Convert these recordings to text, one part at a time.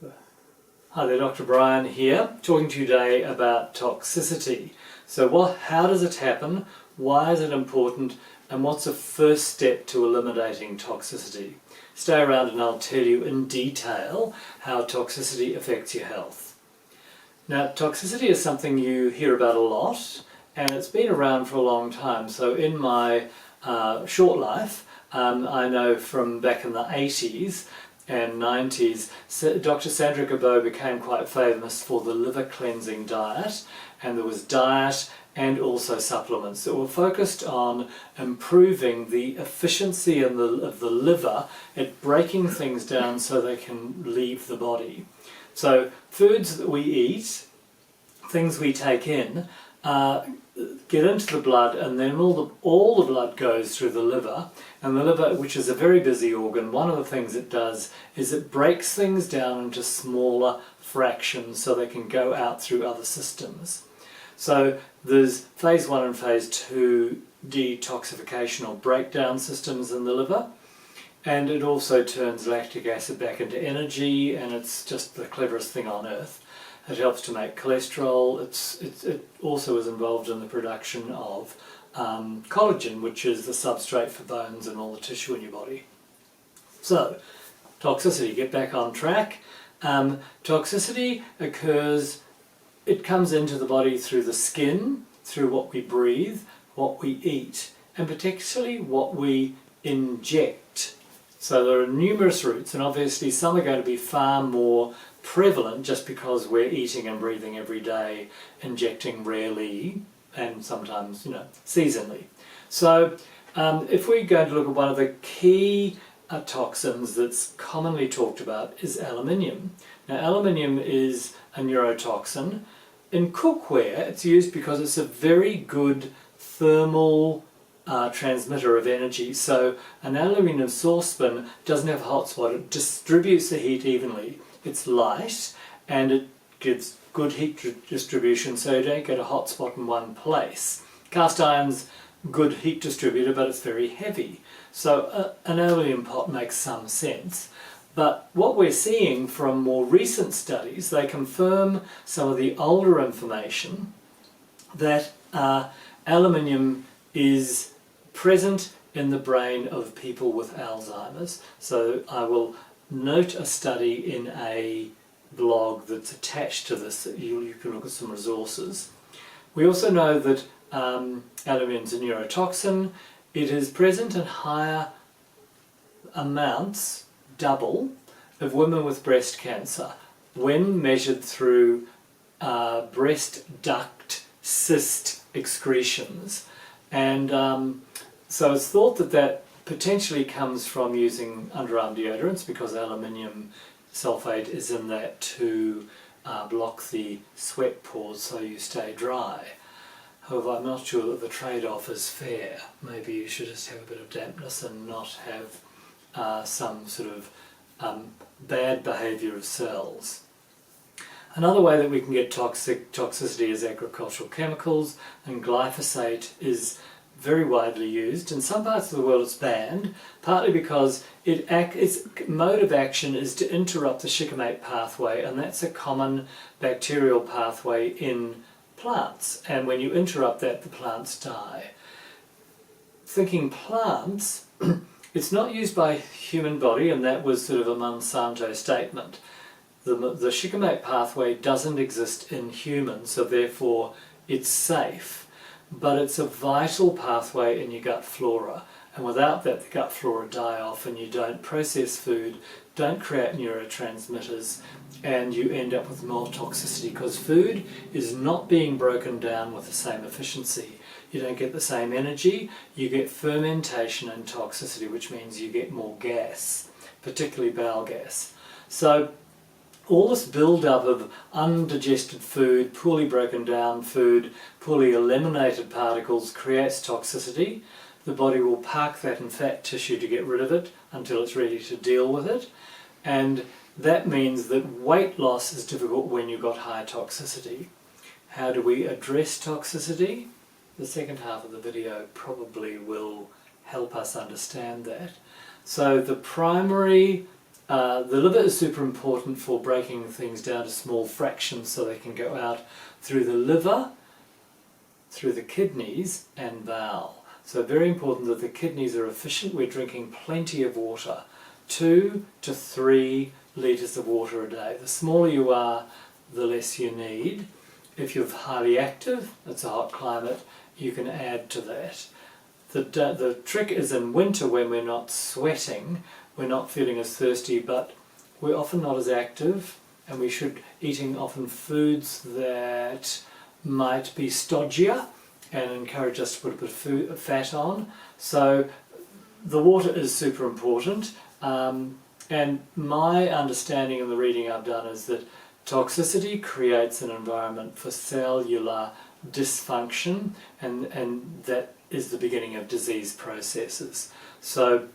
Hi there, Dr. Brian here, talking to you today about toxicity. So how does it happen, why is it important, and what's the first step to eliminating toxicity? Stay around and I'll tell you in detail how toxicity affects your health. Now, toxicity is something you hear about a lot, and it's been around for a long time. So in my short life, I know from back in the 80s and 90s, Dr. Sandra Gabot became quite famous for the liver cleansing diet, and there was diet and also supplements that were focused on improving the efficiency of the liver at breaking things down so they can leave the body. So foods that we eat, things we take in, get into the blood, and then all the blood goes through the liver. And the liver, which is a very busy organ, one of the things it does is it breaks things down into smaller fractions so they can go out through other systems. So there's phase 1 and phase 2 detoxification or breakdown systems in the liver, and it also turns lactic acid back into energy, and it's just the cleverest thing on earth. It helps to make cholesterol. It also is involved in the production of collagen, which is the substrate for bones and all the tissue in your body. So, toxicity, get back on track. Toxicity occurs, it comes into the body through the skin, through what we breathe, what we eat, and particularly what we inject. So there are numerous routes, and obviously some are going to be far more prevalent just because we're eating and breathing every day, injecting rarely, and sometimes, seasonally. So if we're going to look at one of the key toxins that's commonly talked about is aluminium. Now, aluminium is a neurotoxin. In cookware, it's used because it's a very good thermal transmitter of energy. So an aluminium saucepan doesn't have a hot spot. It distributes the heat evenly. It's light and it gives good heat distribution, so you don't get a hot spot in one place. Cast iron's good heat distributor, but it's very heavy. So an aluminium pot makes some sense. But what we're seeing from more recent studies, they confirm some of the older information that aluminium is present in the brain of people with Alzheimer's. So I will note a study in a blog that's attached to this that you can look at some resources. We also know that aluminium is a neurotoxin. It is present in higher amounts, double, of women with breast cancer when measured through breast duct cyst excretions. And so it's thought that potentially comes from using underarm deodorants, because aluminium sulfate is in that to block the sweat pores so you stay dry. However, I'm not sure that the trade-off is fair. Maybe you should just have a bit of dampness and not have some sort of bad behaviour of cells. Another way that we can get toxicity is agricultural chemicals, and glyphosate is very widely used. In some parts of the world it's banned, partly because its mode of action is to interrupt the shikimate pathway, and that's a common bacterial pathway in plants, and when you interrupt that, the plants die. Thinking plants, it's not used by human body, and that was sort of a Monsanto statement. The shikimate pathway doesn't exist in humans, so therefore it's safe. But it's a vital pathway in your gut flora, and without that the gut flora die off, and you don't process food, don't create neurotransmitters, and you end up with more toxicity because food is not being broken down with the same efficiency. You don't get the same energy, you get fermentation and toxicity, which means you get more gas, particularly bowel gas. So all this build-up of undigested food, poorly broken down food, poorly eliminated particles creates toxicity. The body will park that in fat tissue to get rid of it until it's ready to deal with it. And that means that weight loss is difficult when you've got high toxicity. How do we address toxicity? The second half of the video probably will help us understand that. So the primary The liver is super important for breaking things down to small fractions so they can go out through the liver, through the kidneys and bowel. So very important that the kidneys are efficient. We're drinking plenty of water, 2 to 3 litres of water a day. The smaller you are, the less you need. If you're highly active, it's a hot climate, you can add to that. The trick is in winter when we're not sweating, we're not feeling as thirsty, but we're often not as active, and we should eating often foods that might be stodgier and encourage us to put a bit of fat on. So the water is super important, and my understanding in the reading I've done is that toxicity creates an environment for cellular dysfunction, and that is the beginning of disease processes. So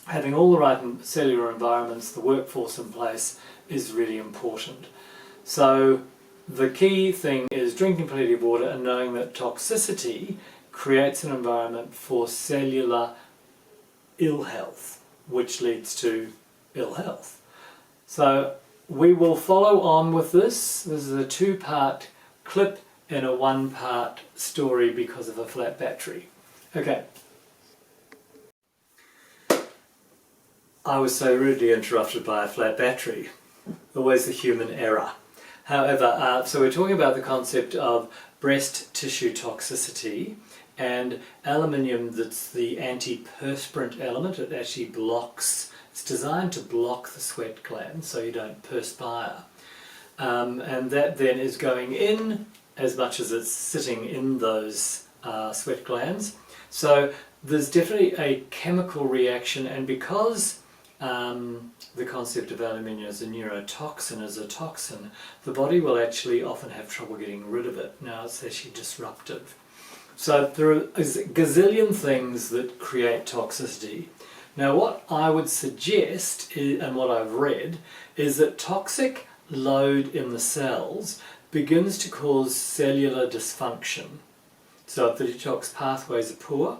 having all the right cellular environments, the workforce in place, is really important. So the key thing is drinking plenty of water and knowing that toxicity creates an environment for cellular ill health, which leads to ill health. So we will follow on with this. This is a 2-part clip in a 1-part story because of a flat battery. Okay. I was so rudely interrupted by a flat battery. Always the human error. However, so we're talking about the concept of breast tissue toxicity, and aluminium, that's the antiperspirant element. It actually blocks, it's designed to block the sweat glands so you don't perspire. And that then is going in as much as it's sitting in those sweat glands. So there's definitely a chemical reaction, and because the concept of aluminium as a neurotoxin, as a toxin, the body will actually often have trouble getting rid of it. Now it's actually disruptive. So there are a gazillion things that create toxicity. Now what I would suggest, and what I've read, is that toxic load in the cells begins to cause cellular dysfunction. So if the detox pathways are poor,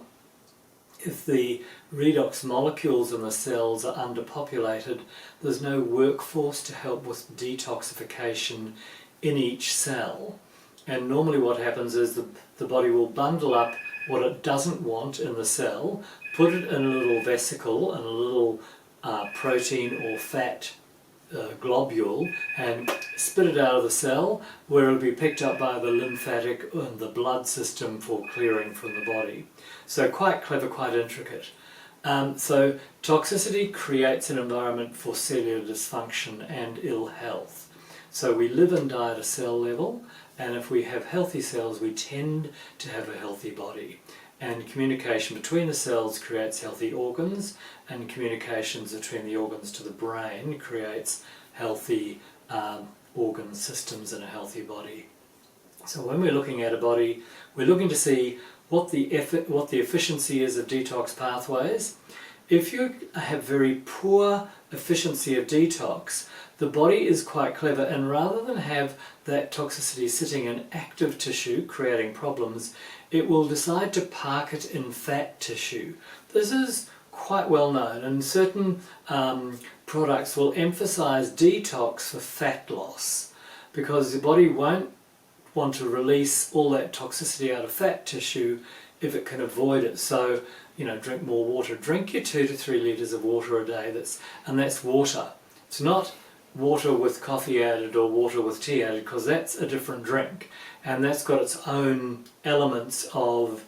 if the redox molecules in the cells are underpopulated, there's no workforce to help with detoxification in each cell. And normally what happens is the body will bundle up what it doesn't want in the cell, put it in a little vesicle, and a little protein or fat globule, and spit it out of the cell, where it'll be picked up by the lymphatic and the blood system for clearing from the body. So quite clever, quite intricate. So toxicity creates an environment for cellular dysfunction and ill health. So we live and die at a cell level, and if we have healthy cells, we tend to have a healthy body. And communication between the cells creates healthy organs, and communications between the organs to the brain creates healthy organ systems in a healthy body. So when we're looking at a body, we're looking to see what the efficiency is of detox pathways. If you have very poor efficiency of detox, the body is quite clever, and rather than have that toxicity sitting in active tissue creating problems, it will decide to park it in fat tissue. This is quite well known, and certain products will emphasize detox for fat loss because the body won't want to release all that toxicity out of fat tissue if it can avoid it. So, you know, drink more water. Drink your 2 to 3 litres of water a day, and that's water. It's not water with coffee added or water with tea added, because that's a different drink, and that's got its own elements of,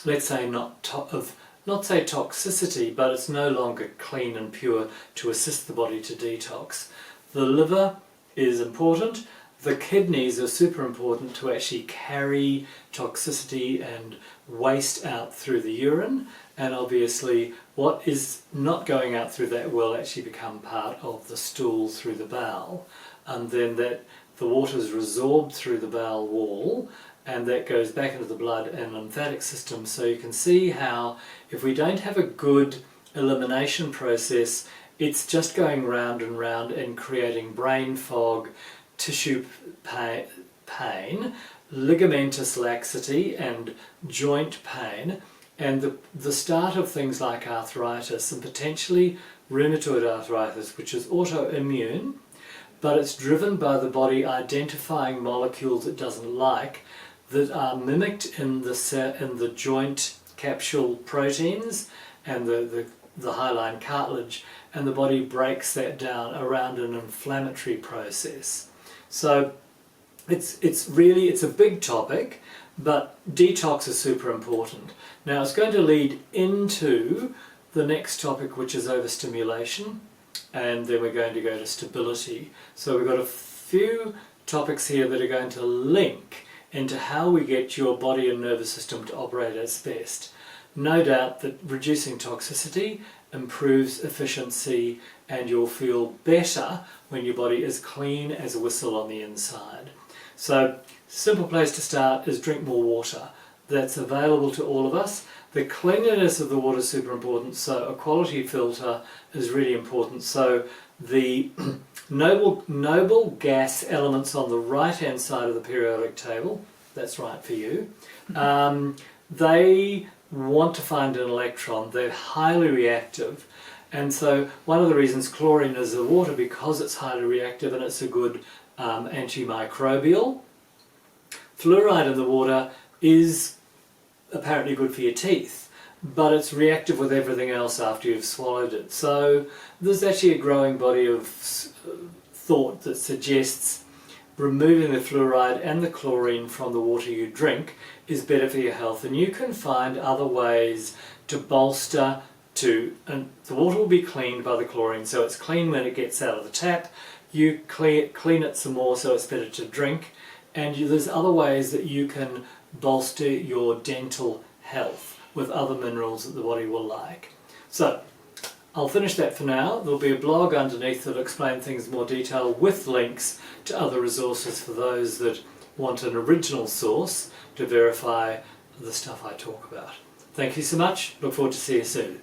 let's say, not say toxicity, but it's no longer clean and pure to assist the body to detox. The liver is important. The kidneys are super important to actually carry toxicity and waste out through the urine, and obviously what is not going out through that will actually become part of the stool through the bowel, and then that the water is resorbed through the bowel wall, and that goes back into the blood and lymphatic system. So you can see how if we don't have a good elimination process, it's just going round and round and creating brain fog, tissue pain, ligamentous laxity and joint pain, and the start of things like arthritis and potentially rheumatoid arthritis, which is autoimmune, but it's driven by the body identifying molecules it doesn't like that are mimicked in the joint capsule proteins and the hyaline cartilage, and the body breaks that down around an inflammatory process. So it's a big topic, but detox is super important. Now it's going to lead into the next topic, which is overstimulation, and then we're going to go to stability. So we've got a few topics here that are going to link into how we get your body and nervous system to operate at its best. No doubt that reducing toxicity improves efficiency, and you'll feel better when your body is clean as a whistle on the inside. So, simple place to start is drink more water. That's available to all of us. The cleanliness of the water is super important, so a quality filter is really important. So the noble gas elements on the right hand side of the periodic table, that's right for you, they want to find an electron. They're highly reactive, and so one of the reasons chlorine is the water, because it's highly reactive and it's a good antimicrobial. Fluoride in the water is apparently good for your teeth, but it's reactive with everything else after you've swallowed it. So there's actually a growing body of thought that suggests removing the fluoride and the chlorine from the water you drink is better for your health, and you can find other ways to bolster and the water will be cleaned by the chlorine, so it's clean when it gets out of the tap. You clean it some more so it's better to drink, and there's other ways that you can bolster your dental health with other minerals that the body will like. So I'll finish that for now. There'll be a blog underneath that'll explain things in more detail with links to other resources for those that want an original source to verify the stuff I talk about. Thank you so much. Look forward to seeing you soon.